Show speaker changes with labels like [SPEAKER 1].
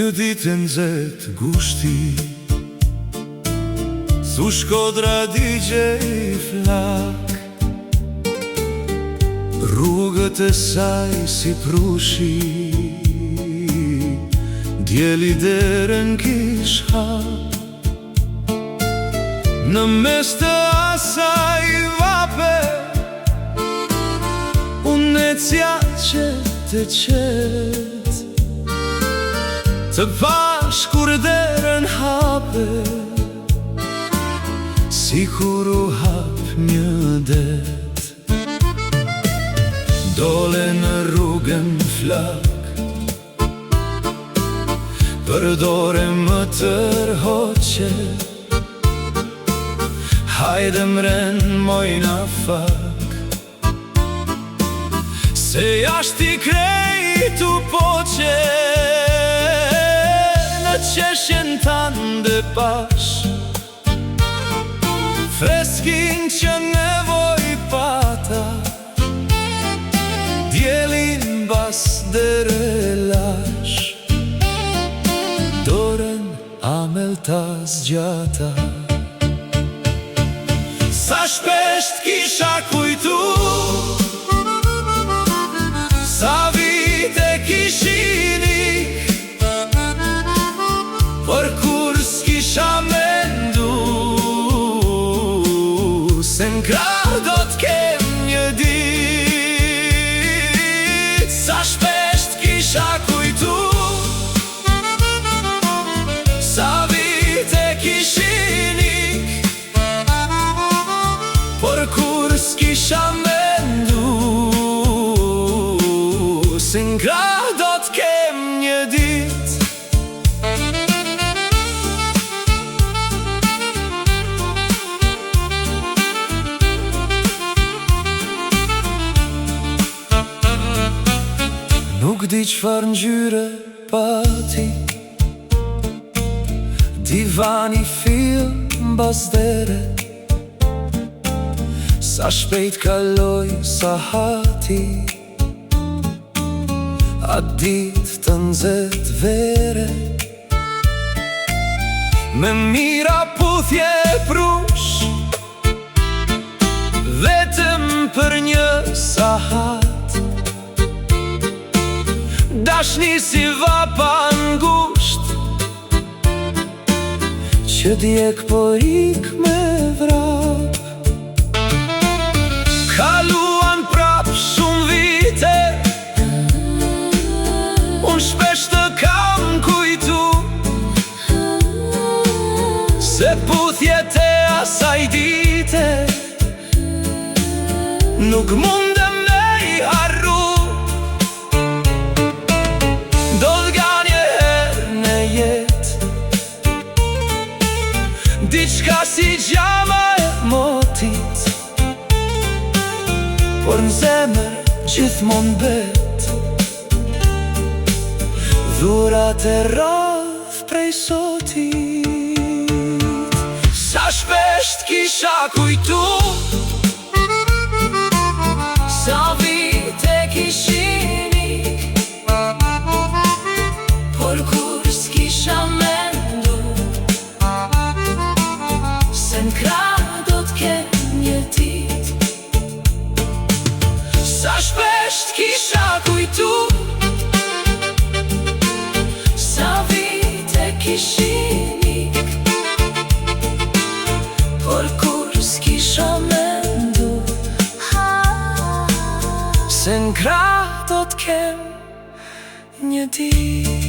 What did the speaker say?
[SPEAKER 1] Një ditë nxehtë gushti, thu Shkodra digje i flak, rrugët e saj si prushi, djeli derën kish hap. Në mes të asaj vape, unë ecja qetë të pash kur derën hape, si kur u hap një det. Dole në rrugën flak, përdore më tërhoqe, hajde mren mojna fak, se jashtë i krejtu poqe, në qeshjen tande pash, freskin që nevoj pata, djelin bas dere lash, dorën amel ta zgjata. Sa shpesht kisha kujtu, sa vite kishin ik, për kur s'kisha mendu, se n'krah do t'kem një dit. Sa shpesht kisha kujtu, sa vite kishin ik, për kur s'kisha mendu, se n'krah do t'kem një dit. Nuk di qfar ngjyre pati, divani fill mbas dere, sa shpejt kaloj sa hati, a dit të nxehtë vere, me mira puthje prush, vetëm për një sahat. Dashni si vapa ngusht, që djek po ik me vrap. Kaluan prap shumë vite, unë shpesh të kam kujtu, se puthjet e asaj dite nuk mundem me i harru. Diçka si gjama e motit, por në zemër gjithmon bet, dhurat e rrëth prej sotit. Sa shpesht kisha kujtu, sa vite kishin ik, por kur s'kisha mendu, se n'krah do t'kem një dit. Sa shpesht kisha kujtu, sa vite kishin ik, por kur s'kisha mendu, se n'krah do t'kem një dit.